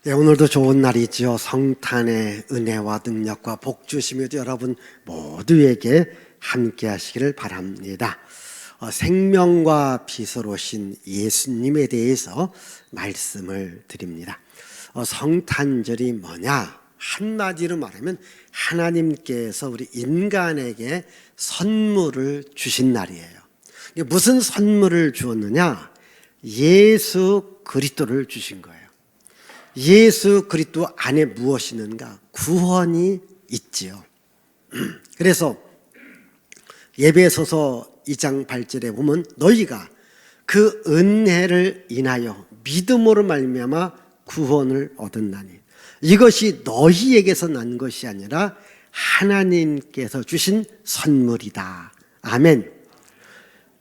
네, 오늘도 좋은 날이지요. 성탄의 은혜와 능력과 복 주시며 여러분 모두에게 함께 하시기를 바랍니다. 생명과 빛으로 오신 예수님에 대해서 말씀을 드립니다. 성탄절이 뭐냐? 한마디로 말하면 하나님께서 우리 인간에게 선물을 주신 날이에요. 무슨 선물을 주었느냐? 예수 그리스도를 주신 거예요. 예수 그리스도 안에 무엇이 있는가? 구원이 있지요. 그래서 에베소서 2장 8절에 보면 너희가 그 은혜를 인하여 믿음으로 말미암아 구원을 얻었나니 이것이 너희에게서 난 것이 아니라 하나님께서 주신 선물이다. 아멘.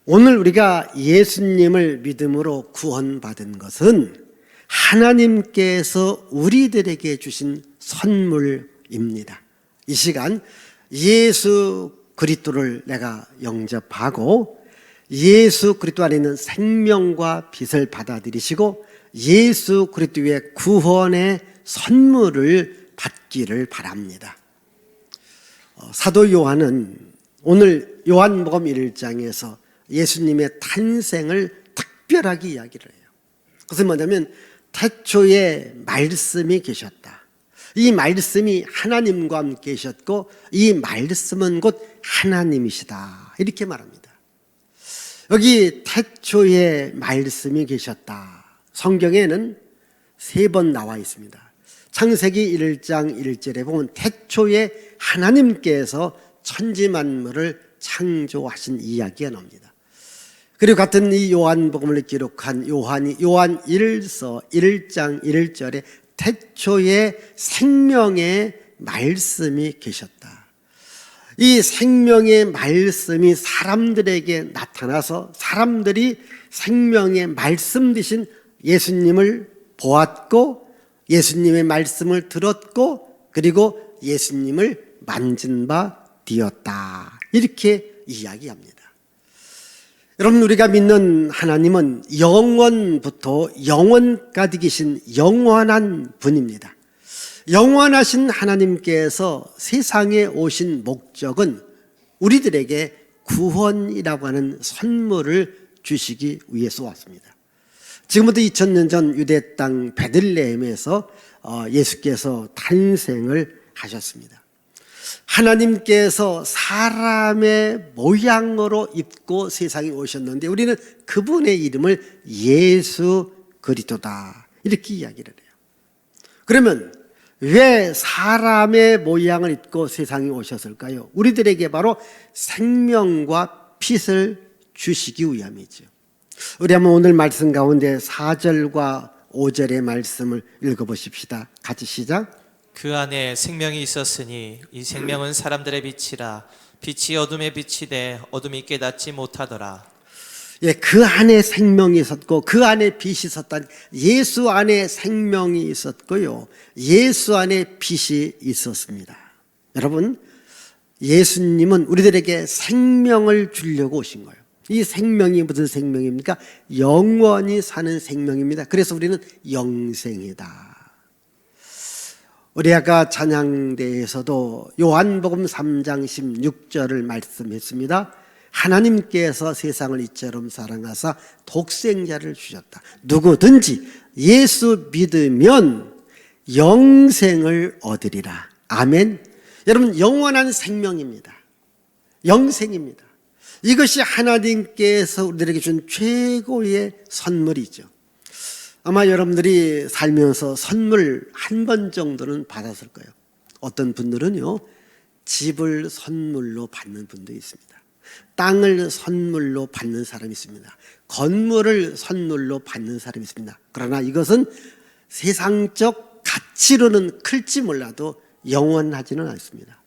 오늘 우리가 예수님을 믿음으로 구원받은 것은 하나님께서 우리들에게 주신 선물입니다. 이 시간 예수 그리스도를 내가 영접하고 예수 그리스도 안에 있는 생명과 빛을 받아들이시고 예수 그리스도의 구원의 선물을 받기를 바랍니다. 사도 요한은 오늘 요한복음 1장에서 예수님의 탄생을 특별하게 이야기를 해요. 그것은 뭐냐면 태초에 말씀이 계셨다. 이 말씀이 하나님과 함께 계셨고 이 말씀은 곧 하나님이시다. 이렇게 말합니다. 여기 태초에 말씀이 계셨다. 성경에는 3번 나와 있습니다. 창세기 1장 1절에 보면 태초에 하나님께서 천지 만물을 창조하신 이야기가 나옵니다. 그리고 같은 이 요한복음을 기록한 요한 1서 1장 1절에 태초에 생명의 말씀이 계셨다. 이 생명의 말씀이 사람들에게 나타나서 사람들이 생명의 말씀 되신 예수님을 보았고 예수님의 말씀을 들었고 그리고 예수님을 만진 바 되었다. 이렇게 이야기합니다. 여러분, 우리가 믿는 하나님은 영원부터 영원까지 계신 영원한 분입니다. 영원하신 하나님께서 세상에 오신 목적은 우리들에게 구원이라고 하는 선물을 주시기 위해서 왔습니다. 지금부터 2000년 전 유대 땅 베들레헴에서 예수께서 탄생을 하셨습니다. 하나님께서 사람의 모양으로 입고 세상에 오셨는데 우리는 그분의 이름을 예수 그리스도다 이렇게 이야기를 해요. 그러면 왜 사람의 모양을 입고 세상에 오셨을까요? 우리들에게 바로 생명과 빛을 주시기 위함이죠. 우리 한번 오늘 말씀 가운데 4절과 5절의 말씀을 읽어보십시다. 같이 시작. 그 안에 생명이 있었으니 이 생명은 사람들의 빛이라. 빛이 어둠에 비치되 어둠이 깨닫지 못하더라. 예, 그 안에 생명이 있었고 그 안에 빛이 있었다. 예수 안에 생명이 있었고요. 예수 안에 빛이 있었습니다. 여러분, 예수님은 우리들에게 생명을 주려고 오신 거예요. 이 생명이 무슨 생명입니까? 영원히 사는 생명입니다. 그래서 우리는 영생이다. 우리 아까 찬양대에서도 요한복음 3장 16절을 말씀했습니다. 하나님께서 세상을 이처럼 사랑하사 독생자를 주셨다. 누구든지 예수 믿으면 영생을 얻으리라. 아멘. 여러분, 영원한 생명입니다. 영생입니다. 이것이 하나님께서 우리들에게 준 최고의 선물이죠. 아마 여러분들이 살면서 선물 한 번 정도는 받았을 거예요. 어떤 분들은요, 집을 선물로 받는 분도 있습니다. 땅을 선물로 받는 사람이 있습니다. 건물을 선물로 받는 사람이 있습니다. 그러나 이것은 세상적 가치로는 클지 몰라도 영원하지는 않습니다.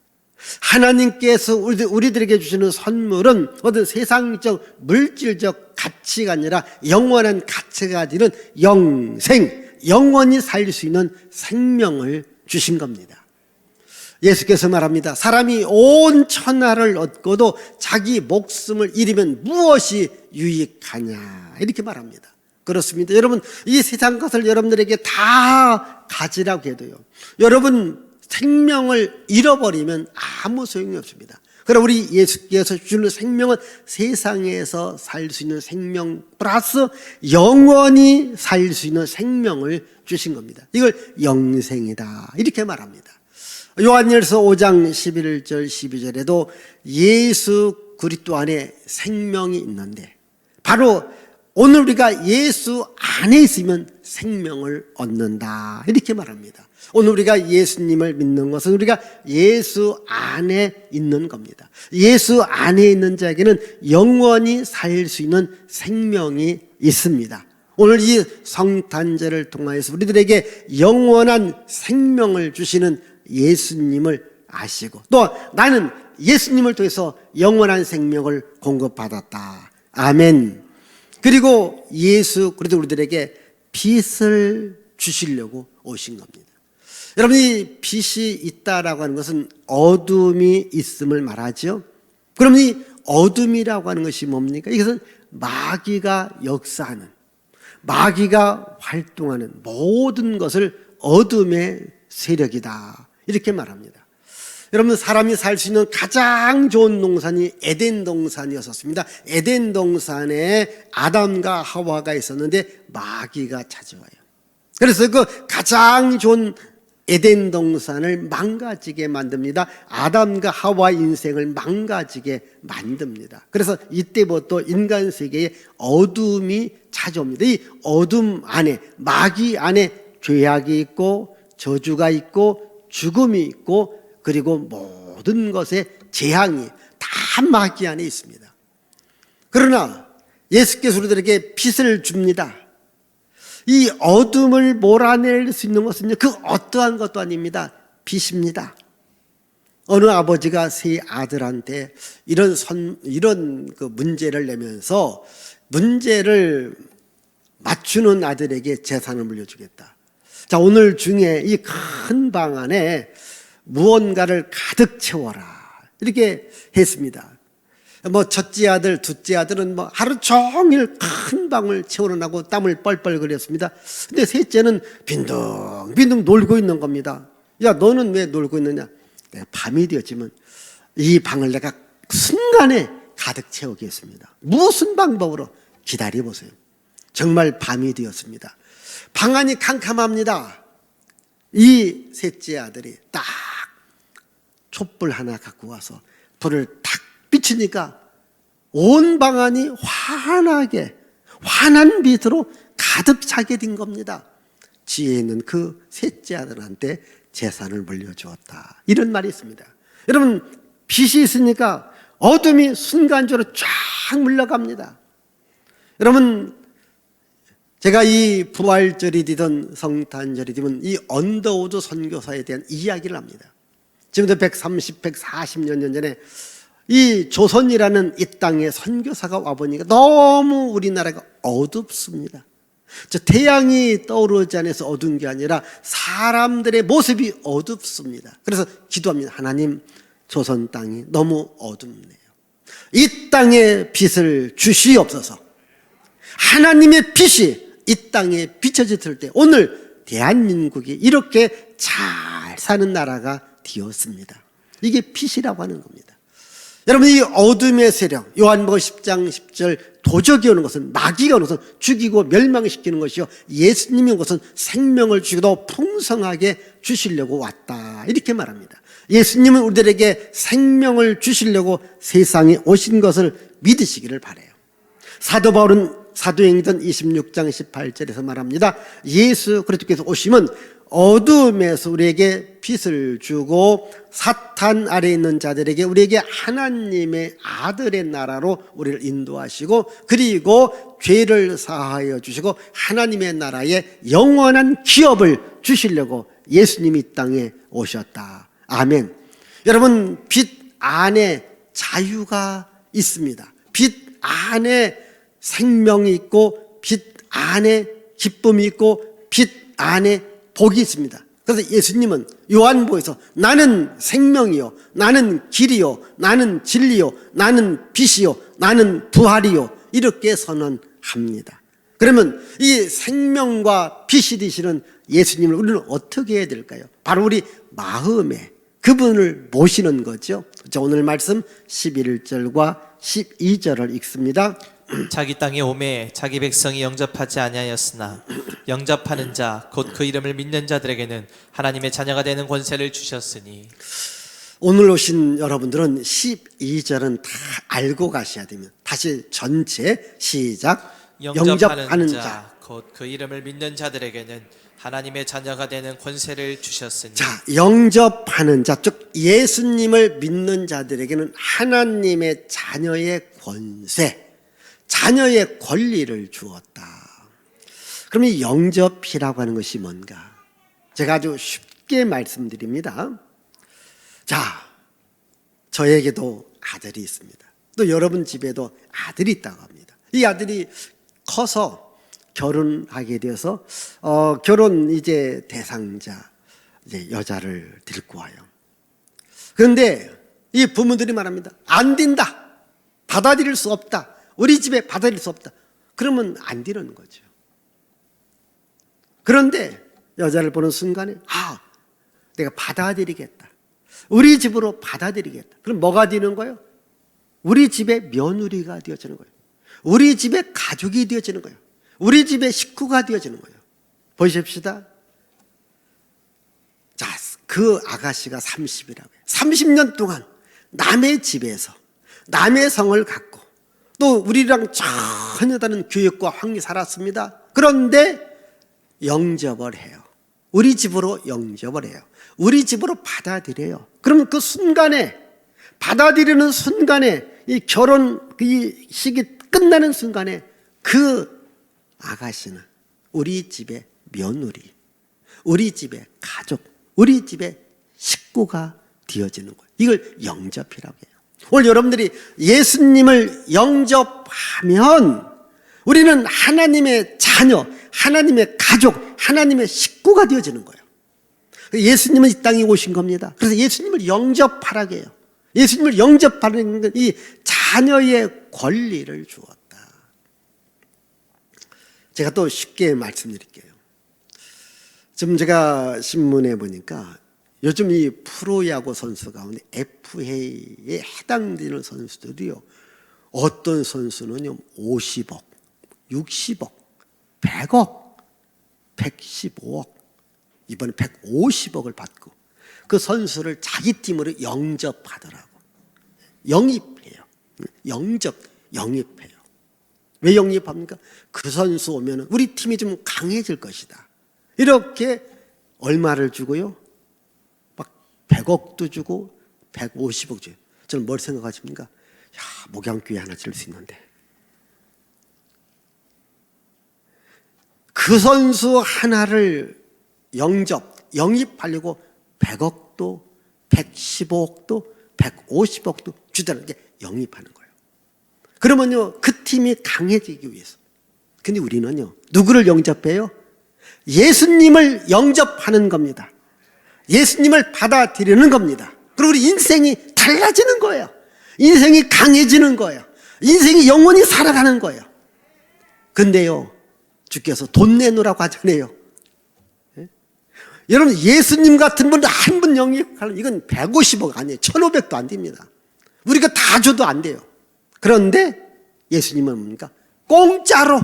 하나님께서 우리들에게 주시는 선물은 어떤 세상적 물질적 가치가 아니라 영원한 가치가 가지는 영생, 영원히 살 수 있는 생명을 주신 겁니다. 예수께서 말합니다. 사람이 온 천하를 얻고도 자기 목숨을 잃으면 무엇이 유익하냐 이렇게 말합니다. 그렇습니다. 여러분, 이 세상 것을 여러분들에게 다 가지라고 해도요, 여러분 생명을 잃어버리면 아무 소용이 없습니다. 그러나 우리 예수께서 주는 생명은 세상에서 살 수 있는 생명 플러스 영원히 살 수 있는 생명을 주신 겁니다. 이걸 영생이다 이렇게 말합니다. 요한일서 5장 11절 12절에도 예수 그리스도 안에 생명이 있는데, 바로 오늘 우리가 예수 안에 있으면 생명을 얻는다 이렇게 말합니다. 오늘 우리가 예수님을 믿는 것은 우리가 예수 안에 있는 겁니다. 예수 안에 있는 자에게는 영원히 살 수 있는 생명이 있습니다. 오늘 이 성탄절을 통하여서 우리들에게 영원한 생명을 주시는 예수님을 아시고, 또 나는 예수님을 통해서 영원한 생명을 공급받았다. 아멘. 그리고 예수 그리스도 우리들에게 빛을 주시려고 오신 겁니다. 여러분, 이 빛이 있다라고 하는 것은 어둠이 있음을 말하죠. 그럼 이 어둠이라고 하는 것이 뭡니까? 이것은 마귀가 역사하는, 마귀가 활동하는 모든 것을 어둠의 세력이다 이렇게 말합니다. 여러분, 사람이 살 수 있는 가장 좋은 동산이 에덴 동산이었습니다. 에덴 동산에 아담과 하와가 있었는데 마귀가 찾아와요. 그래서 그 가장 좋은 에덴 동산을 망가지게 만듭니다. 아담과 하와 인생을 망가지게 만듭니다. 그래서 이때부터 인간 세계에 어둠이 찾아옵니다. 이 어둠 안에, 마귀 안에 죄악이 있고 저주가 있고 죽음이 있고, 그리고 모든 것의 재앙이 다 마귀 안에 있습니다. 그러나 예수께서 우리들에게 빛을 줍니다. 이 어둠을 몰아낼 수 있는 것은요, 그 어떠한 것도 아닙니다. 빛입니다. 어느 아버지가 세 아들한테 이런 그 문제를 내면서 문제를 맞추는 아들에게 재산을 물려주겠다. 자, 오늘 중에 이 큰 방 안에 무언가를 가득 채워라 이렇게 했습니다. 첫째 아들, 둘째 아들은 하루 종일 큰 방을 채워놓고 땀을 뻘뻘 흘렸습니다. 근데 셋째는 빈둥빈둥 놀고 있는 겁니다. 야, 너는 왜 놀고 있느냐? 밤이 되었지만 이 방을 내가 순간에 가득 채우겠습니다. 무슨 방법으로? 기다려보세요. 정말 밤이 되었습니다. 방 안이 캄캄합니다. 이 셋째 아들이 딱 촛불 하나 갖고 와서 불을 탁 비치니까 온 방 안이 환하게, 환한 빛으로 가득 차게 된 겁니다. 지혜 있는 그 셋째 아들한테 재산을 물려주었다, 이런 말이 있습니다. 여러분, 빛이 있으니까 어둠이 순간적으로 쫙 물러갑니다. 여러분, 제가 이 부활절이 되든 성탄절이 되든 이 언더우드 선교사에 대한 이야기를 합니다. 지금부터 140년 전에 이 조선이라는 이 땅에 선교사가 와보니까 너무 우리나라가 어둡습니다. 태양이 떠오르지 않아서 어두운 게 아니라 사람들의 모습이 어둡습니다. 그래서 기도합니다. 하나님, 조선 땅이 너무 어둡네요. 이 땅에 빛을 주시옵소서. 하나님의 빛이 이 땅에 비춰졌을 때 오늘 대한민국이 이렇게 잘 사는 나라가 되었습니다. 이게 빛이라고 하는 겁니다. 여러분, 이 어둠의 세력, 요한복음 10장 10절, 도적이 오는 것은, 마귀가 오는 것은 죽이고 멸망시키는 것이요, 예수님이 온 것은 생명을 주기도 풍성하게 주시려고 왔다, 이렇게 말합니다. 예수님은 우리들에게 생명을 주시려고 세상에 오신 것을 믿으시기를 바라요. 사도 바울은 사도행전 26장 18절에서 말합니다. 예수 그리스도께서 오시면 어둠에서 우리에게 빛을 주고 사탄 아래에 있는 자들에게 우리에게 하나님의 아들의 나라로 우리를 인도하시고, 그리고 죄를 사하여 주시고 하나님의 나라에 영원한 기업을 주시려고 예수님이 이 땅에 오셨다. 아멘. 여러분, 빛 안에 자유가 있습니다. 빛 안에 생명이 있고, 빛 안에 기쁨이 있고, 빛 안에 복이 있습니다. 그래서 예수님은 요한복음에서 나는 생명이요, 나는 길이요, 나는 진리요, 나는 빛이요, 나는 부활이요, 이렇게 선언합니다. 그러면 이 생명과 빛이 되시는 예수님을 우리는 어떻게 해야 될까요? 바로 우리 마음에 그분을 모시는 거죠. 자, 오늘 말씀 11절과 12절을 읽습니다. 자기 땅에 오매 자기 백성이 영접하지 아니하였으나 영접하는 자 곧 그 이름을 믿는 자들에게는 하나님의 자녀가 되는 권세를 주셨으니. 오늘 오신 여러분들은 12절은 다 알고 가셔야 됩니다. 다시 전체 시작. 영접하는 자. 곧 그 이름을 믿는 자들에게는 하나님의 자녀가 되는 권세를 주셨으니. 자, 영접하는 자, 즉 예수님을 믿는 자들에게는 하나님의 자녀의 권세, 자녀의 권리를 주었다. 그럼 이 영접이라고 하는 것이 뭔가? 제가 아주 쉽게 말씀드립니다. 자, 저에게도 아들이 있습니다. 또 여러분 집에도 아들이 있다고 합니다. 이 아들이 커서 결혼하게 되어서 결혼 이제 대상자 이제 여자를 데리고 와요. 그런데 이 부모들이 말합니다. 안 된다. 받아들일 수 없다. 우리 집에 받아들일 수 없다. 그러면 안 되는 거죠. 그런데 여자를 보는 순간에 내가 받아들이겠다. 우리 집으로 받아들이겠다. 그럼 뭐가 되는 거예요? 우리 집의 며느리가 되어지는 거예요. 우리 집의 가족이 되어지는 거예요. 우리 집의 식구가 되어지는 거예요. 보십시다. 자, 그 아가씨가 30이라고 해요. 30년 동안 남의 집에서 남의 성을 갖고 또 우리랑 전혀 다른 교육과 환경이 살았습니다. 그런데 영접을 해요. 우리 집으로 영접을 해요. 우리 집으로 받아들여요. 그러면 그 순간에, 받아들이는 순간에, 이 결혼 이 시기 끝나는 순간에 그 아가씨는 우리 집의 며느리, 우리 집의 가족, 우리 집의 식구가 되어지는 거예요. 이걸 영접이라고 해요. 오늘 여러분들이 예수님을 영접하면 우리는 하나님의 자녀, 하나님의 가족, 하나님의 식구가 되어지는 거예요. 예수님은 이 땅에 오신 겁니다. 그래서 예수님을 영접하라고 해요. 예수님을 영접하는 건 이 자녀의 권리를 주었다. 제가 또 쉽게 말씀드릴게요. 지금 제가 신문에 보니까 요즘 이 프로야구 선수 가운데 FA에 해당되는 선수들이요. 어떤 선수는요, 50억, 60억, 100억, 115억, 이번에 150억을 받고 그 선수를 자기 팀으로 영접하더라고. 영입해요. 영입해요. 왜 영입합니까? 그 선수 오면 우리 팀이 좀 강해질 것이다. 이렇게 얼마를 주고요? 막 100억도 주고 150억 줘요. 저는 뭘 생각하십니까? 목양교회 하나 지을 수 있는데. 그 선수 하나를 영입하려고 100억도 115억도 150억도 주다는 게 영입하는 거예요. 그러면요, 그 팀이 강해지기 위해서. 근데 우리는요, 누구를 영접해요? 예수님을 영접하는 겁니다. 예수님을 받아들이는 겁니다. 그리고 우리 인생이 달라지는 거예요. 인생이 강해지는 거예요. 인생이 영원히 살아가는 거예요. 근데요, 주께서 돈 내놓으라고 하잖아요. 예? 여러분, 예수님 같은 분 한 분 영입하려면 이건 150억 아니에요. 1,500도 안 됩니다. 우리가 다 줘도 안 돼요. 그런데 예수님은 뭡니까? 공짜로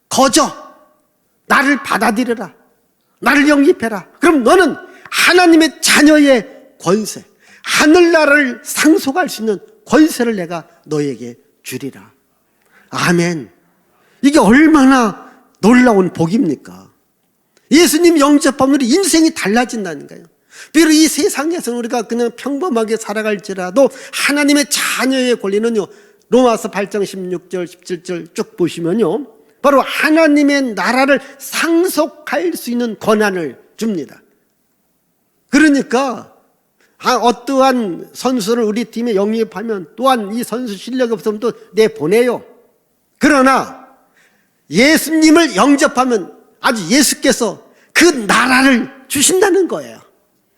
거저 나를 받아들여라. 나를 영입해라. 그럼 너는 하나님의 자녀의 권세, 하늘나라를 상속할 수 있는 권세를 내가 너에게 주리라. 아멘. 이게 얼마나 놀라운 복입니까? 예수님 영접하면 우리 인생이 달라진다는 거예요. 비록 이 세상에서 우리가 그냥 평범하게 살아갈지라도 하나님의 자녀의 권리는요, 로마서 8장 16절 17절 쭉 보시면요, 바로 하나님의 나라를 상속할 수 있는 권한을 줍니다. 그러니까 어떠한 선수를 우리 팀에 영입하면 또한 이 선수 실력이 없으면 또 내보내요. 그러나 예수님을 영접하면 아주 예수께서 그 나라를 주신다는 거예요.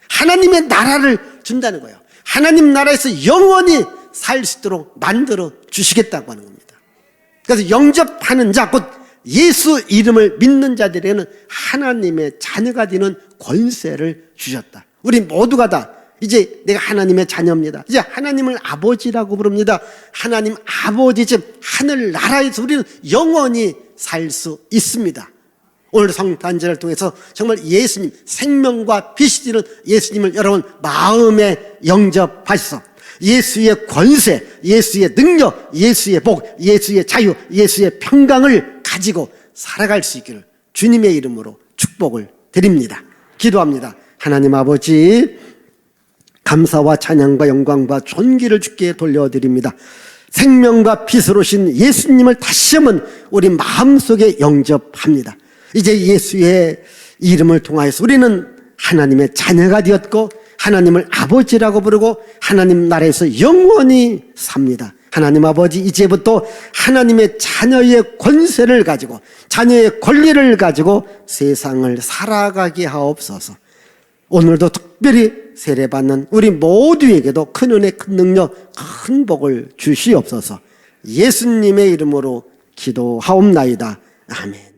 하나님의 나라를 준다는 거예요. 하나님 나라에서 영원히 살 수 있도록 만들어 주시겠다고 하는 겁니다. 그래서 영접하는 자, 곧 예수 이름을 믿는 자들에게는 하나님의 자녀가 되는 권세를 주셨다. 우리 모두가 다 이제 내가 하나님의 자녀입니다. 이제 하나님을 아버지라고 부릅니다. 하나님 아버지 집 하늘나라에서 우리는 영원히 살 수 있습니다. 오늘 성탄절을 통해서 정말 예수님, 생명과 빛이 되는 예수님을 여러분 마음에 영접하셔서 예수의 권세, 예수의 능력, 예수의 복, 예수의 자유, 예수의 평강을 가지고 살아갈 수 있기를 주님의 이름으로 축복을 드립니다. 기도합니다. 하나님 아버지, 감사와 찬양과 영광과 존귀를 주께 돌려드립니다. 생명과 빛으로 오신 예수님을 다시 한번 우리 마음속에 영접합니다. 이제 예수의 이름을 통하여서 우리는 하나님의 자녀가 되었고 하나님을 아버지라고 부르고 하나님 나라에서 영원히 삽니다. 하나님 아버지, 이제부터 하나님의 자녀의 권세를 가지고 자녀의 권리를 가지고 세상을 살아가게 하옵소서. 오늘도 특별히 세례받는 우리 모두에게도 큰 은혜, 큰 능력, 큰 복을 주시옵소서. 예수님의 이름으로 기도하옵나이다. 아멘.